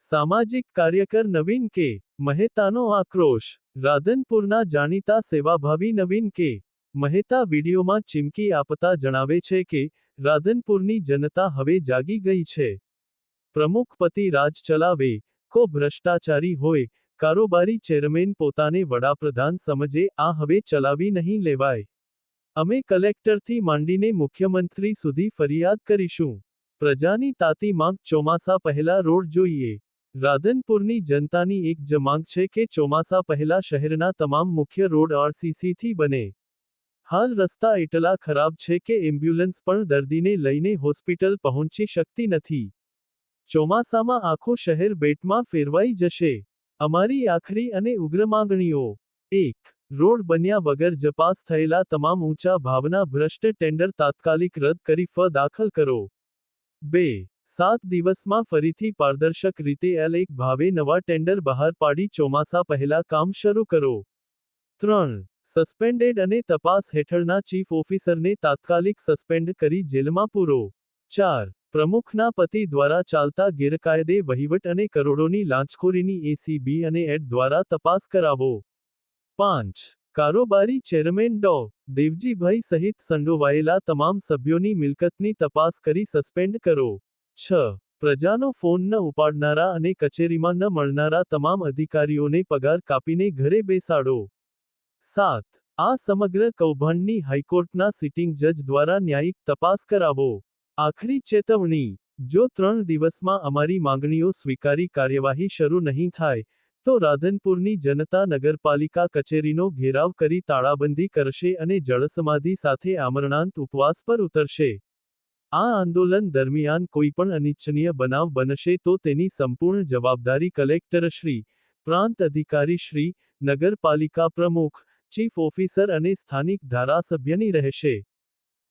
સામાજિક કાર્યકર નવીન કે મહેતાનો આક્રોશ. રાધનપુરના જાણીતા સેવાભાવી નવીન કે મહેતા વિડીયોમાં ચીમકી આપતા જણાવે છે કે રાધનપુરની જનતા હવે જાગી ગઈ છે. પ્રમુખ પતિ રાજ ચલાવે, કો ભ્રષ્ટાચારી હોય, કારોબારી ચેરમેન પોતાને વડાપ્રધાન સમજે, આ હવે ચલાવી નહીં લેવાય. અમે કલેક્ટરથી માંડીને મુખ્યમંત્રી સુધી ફરિયાદ કરીશું. પ્રજાની તાતી માંગ ચોમાસા પહેલા રોડ જોઈએ. રાધનપુરની જનતાની એક જ માંગ છે કે ચોમાસા પહેલા શહેરના તમામ મુખ્ય રોડ આરસીસીથી બને. હાલ રસ્તા એટલા ખરાબ છે કે એમ્બ્યુલન્સ પણ દર્દીને લઈને હોસ્પિટલ પહોંચી શકતી નથી. ચોમાસામાં આખું શહેર બેટમાં ફેરવાઈ જશે. અમારી આખરી અને ઉગ્ર માંગણીઓ: 1. રોડ બન્યા વગર જ પાસ થયેલા તમામ ઊંચા ભાવના ભ્રષ્ટ ટેન્ડર તાત્કાલિક રદ કરી ફ દાખલ કરો. 2. 7 દિવસમાં ફરીથી પારદર્શક રીતે L1 ભાવે નવા ટેન્ડર બહાર પાડી ચોમાસા પહેલા કામ શરૂ કરો. 3. સસ્પેન્ડેડ અને તપાસ હેઠળના ચીફ ઓફિસરને તાત્કાલિક સસ્પેન્ડ કરી જેલમાં પૂરો. 4. પ્રમુખના પતિ દ્વારા ચાલતા ગેરકાયદે વહીવટ અને કરોડોની લાંચખોરીની એસીબી અને એડ દ્વારા તપાસ કરાવો. 5. કારોબારી ચેરમેન ડો. દેવજીભાઈ સહિત સંડોવાયેલા તમામ સભ્યોની મિલકતની તપાસ કરી સસ્પેન્ડ કરો. 6. પ્રજાનો ફોન ન ઉપાડનારા અને કચેરીમાં ન મળનારા તમામ અધિકારીઓને પગાર કાપીને ઘરે બેસાડો. 7. આ સમગ્ર કૌભાંડની હાઈકોર્ટના સિટિંગ જજ દ્વારા ન્યાયિક તપાસ કરાવો. આખરી ચેતવણી: જો 3 દિવસમાં અમારી માંગણીઓ સ્વીકારી કાર્યવાહી શરૂ નહીં થાય, તો રાધનપુરની જનતા નગરપાલિકા કચેરીનો ઘેરાવ કરી તાળાબંધી કરશે અને જળસમાધિ સાથે આમરણાંત ઉપવાસ પર ઉતરશે. આ આંદોલન દરમિયાન કોઈપણ અનિચ્છનીય બનાવ બનશે તો તેની સંપૂર્ણ જવાબદારી કલેક્ટરશ્રી, પ્રાંત અધિકારીશ્રી, નગરપાલિકા પ્રમુખ, ચીફ ઓફિસર અને સ્થાનિક ધારાસભ્યની રહેશે.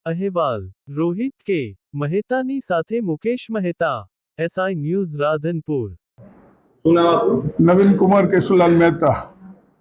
અહેવાલ: રોહિત કે મહેતાની સાથે મુકેશ મહેતા, એસઆઈ ન્યૂઝ રાધનપુર. શું નામ આપનું? નવીન કુમાર કેશુલાલ મહેતા.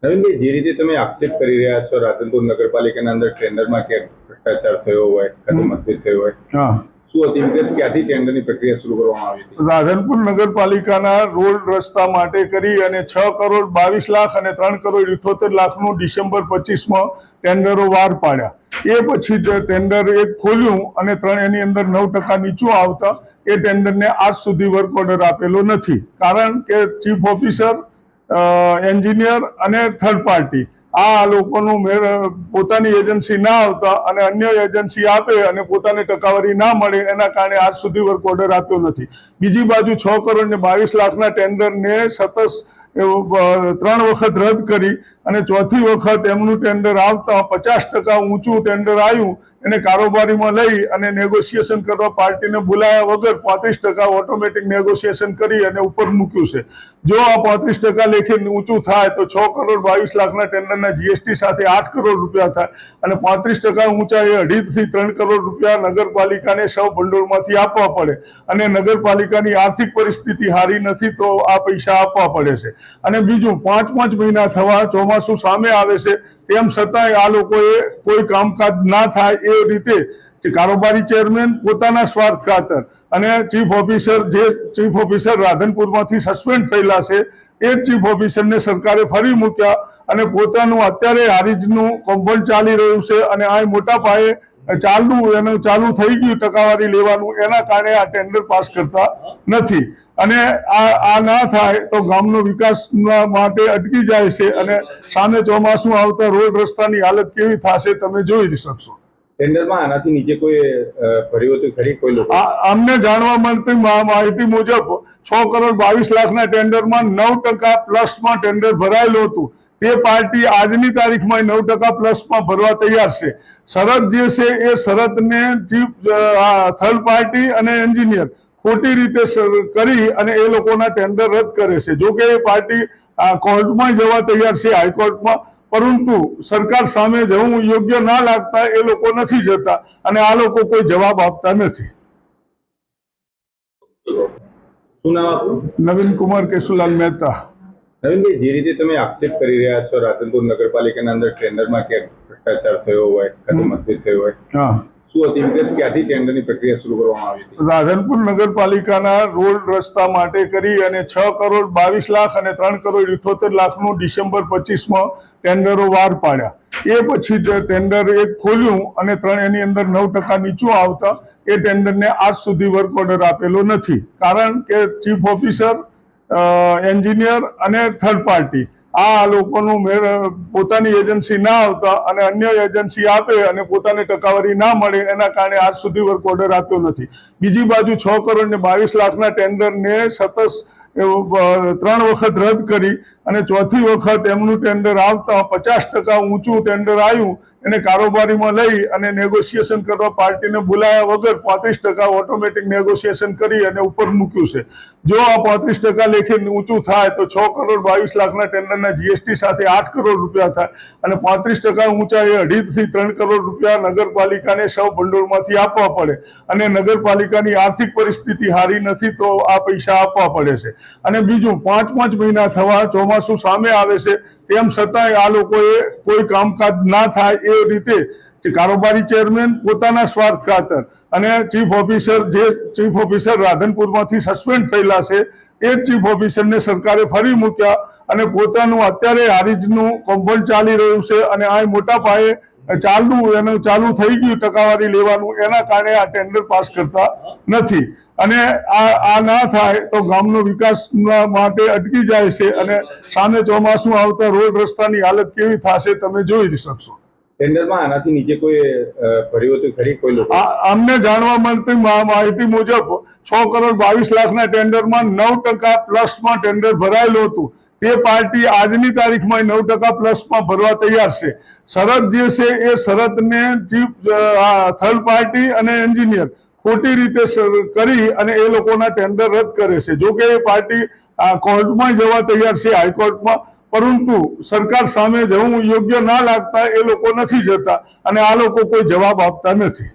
નવીનભાઈ, જે રીતે તમે આક્ષેપ કરી રહ્યા છો રાધનપુર નગરપાલિકાના અંદર ટેન્ડરમાં ક્યાંક ભ્રષ્ટાચાર થયો હોય, કાં મતભેદ થયો હોય, હા, શું હતી વિગત? ક્યાંથી ટેન્ડરની પ્રક્રિયા શરૂ કરવામાં આવી હતી? રાધનપુર નગરપાલિકાના રોડ રસ્તા માટે કરી અને 6,22,00,000 અને 3,78,00,000નું ડિસેમ્બર 25માં ટેન્ડરો વાર પાડ્યા. એ પછી જ ટેન્ડર એક ખોલ્યું અને એની અંદર 9% નીચું આવતા એ ટેન્ડરને આજ સુધી વર્ક ઓર્ડર આપેલો નથી. કારણ કે ચીફ ઓફિસર, એન્જિનિયર અને થર્ડ પાર્ટી આ લોકોનું પોતાની એજન્સી ના આવતા અને અન્ય એજન્સી આપે અને પોતાને ટકાવારી ના મળે, એના કારણે આજ સુધી વર્ક ઓર્ડર આપ્યો નથી. બીજી બાજુ 6,22,00,000ના ટેન્ડરને સતત 3 વખત રદ કરી અને ચોથી વખત એમનું ટેન્ડર આવતા 50% ઊંચું ટેન્ડર આવ્યું. એને કારોબારીમાં લઈ અને નેગોશિએશન કરવા પાર્ટીને બોલાયા વગર 35% ઓટોમેટિક નેગોશિએશન કરી અને ઉપર મૂક્યું છે. જો આ 35% લેખે ઊંચું થાય તો 6,22,00,000ના ટેન્ડરના જીએસટી સાથે 8 કરોડ રૂપિયા થાય અને 35% ઊંચા એ 2.5 થી 3 કરોડ રૂપિયા નગરપાલિકાને સૌ ભંડોળમાંથી આપવા પડે અને નગરપાલિકાની આર્થિક પરિસ્થિતિ સારી નથી તો આ પૈસા આપવા પડે છે. અને બીજું 5 મહિના થવા ચોમાસું સામે આવે છે, તેમ છતાંય આ લોકોએ કોઈ કામકાજ ના થાય એ રીતે કારોબારી ચેરમેન પોતાના સ્વાર્થ ખાતર અને ચીફ ઓફિસર રાધનપુરમાંથી સસ્પેન્ડ થયેલા છે એ ચીફ ઓફિસરને સરકારે ફરી મૂક્યા અને પોતાનું અત્યારે હારીજનું કૌભાંડ ચાલી રહ્યું છે અને આ મોટા પાયે ચાલુ થઈ ગયું ટકાવારી લેવાનું, એના કારણે આ ટેન્ડર પાસ કરતા નથી. અને આ ના થાય તો ગામનો વિકાસ માટે અટકી જાય છે અને સામે ચોમાસું આવતા રોડ રસ્તાની હાલત કેવી થશે તમે જોઈ શકશો. ટેન્ડરમાં આનાથી નીચે કોઈ ભર્યું હતું ખરી? કોઈ લોકો અમને જાણવા મળતી માહિતી મુજબ 6,22,00,000ના ટેન્ડરમાં 9% પ્લસમાં ટેન્ડર ભરાયેલું હતું. તે પાર્ટી આજની તારીખમાં 9% પ્લસમાં ભરવા તૈયાર છે. શરત જે છે એ શરતને થર્ડ પાર્ટી અને એન્જિનિયર ખોટી રીતે કરી અને એ લોકોના ટેન્ડર રદ કરે છે. જો કે એ પાર્ટી કોર્ટમાં જવા તૈયાર છે, હાઈકોર્ટમાં, પરંતુ સરકાર સામે જવું યોગ્ય ના લાગતા એ લોકો નથી જતા અને આ લોકો કોઈ જવાબ આપતા નથી. શું નામ આપનું? નવીન કુમાર કેશુલાલ મહેતા. નવીનભાઈ, જે રીતે તમે આક્ષેપ કરી રહ્યા છો રાધનપુર નગરપાલિકાના અંદર ટેન્ડરમાં ક્યાંક ભ્રષ્ટાચાર થયો હોય, કાં મતભેદ થયો હોય, હા, શું હતી વિગત? ક્યાંથી ટેન્ડરની પ્રક્રિયા શરૂ કરવામાં આવી હતી? રાધનપુર નગરપાલિકાના રોડ રસ્તા માટે કરી અને 6,22,00,000 અને 3,78,00,000નું ડિસેમ્બર 25માં ટેન્ડરો વાર પાડ્યા. એ પછી જે ટેન્ડર એક ખોલ્યું અને એની અંદર 9% નીચું આવતા એ ટેન્ડરને આજ સુધી વર્ક ઓર્ડર આપેલો નથી. કારણ કે ચીફ ઓફિસર, એન્જિનિયર અને થર્ડ પાર્ટી આ લોકોનું પોતાની એજન્સી ના આવતા અને અન્ય એજન્સી આપે અને પોતાને ટકાવારી ના મળે એના કારણે આજ સુધી વર્ક ઓર્ડર આપ્યો નથી. બીજી બાજુ 6,22,00,000ના ટેન્ડરને સતત 3 વખત રદ કરી અને ચોથી વખત એમનું ટેન્ડર આવતા 50% ઊંચું ટેન્ડર આવ્યું એને કારોબારીમાં લઈ અને નેગોશિએશન કરવા પાર્ટીને બોલાયા વગર 35% ઓટોમેટિક નેગોશિએશન કરી અને ઉપર મૂક્યું છે. જો આ 35% લેખે ઊંચું થાય તો 6,22,00,000ના ટેન્ડરના જીએસટી સાથે 8 કરોડ રૂપિયા થાય અને 35% ઊંચા એ 2.5 થી 3 કરોડ રૂપિયા નગરપાલિકાને સૌ ભંડોળમાંથી આપવા પડે અને નગરપાલિકાની આર્થિક પરિસ્થિતિ સારી નથી તો આ પૈસા આપવા પડે છે. અને બીજું 5 મહિના થવા ચોમાસું સામે આવે છે તેમ છતાંય આ લોકોએ કોઈ કામકાજ ના થાય એ રીતે કારોબારી ચેરમેન પોતાના સ્વાર્થ ખાતર અને ચીફ ઓફિસર રાધનપુરમાંથી સસ્પેન્ડ થયેલા છે એ જ ચીફ ઓફિસરને સરકારે ફરી મૂક્યા અને પોતાનું અત્યારે હારીજનું કૌભાંડ ચાલી રહ્યું છે અને આ મોટા પાયે ચાલુ થઈ ગયું ટકાવારી લેવાનું, એના કારણે આ ટેન્ડર પાસ કરતા નથી. અને આ ના થાય તો ગામનો વિકાસ માટે અટકી જાય છે અને સામે ચોમાસું આવતા રોડ રસ્તાની હાલત કેવી થશે તમે જોઈ શકશો. ટેન્ડરમાં આનાથી નીચે કોઈ ભર્યું હતું ખરી કોઈ લોકો? અમને જાણવા મળતી માહિતી મુજબ 6,22,00,000ના ટેન્ડરમાં 9% પ્લસમાં ટેન્ડર ભરાયેલું હતું. તે પાર્ટી આજની તારીખમાં 9% પ્લસમાં ભરવા તૈયાર છે. શરત જે છે એ શરતને થર્ડ પાર્ટી અને એન્જિનિયર ખોટી રીતે કરી અને એ લોકોના ટેન્ડર રદ કરે છે. જો કે એ પાર્ટી કોર્ટમાં જવા તૈયાર છે, હાઈકોર્ટમાં, પરંતુ સરકાર સામે જવું યોગ્ય ના લાગતા એ લોકો નથી જતા અને આ લોકો કોઈ જવાબ આપતા નથી.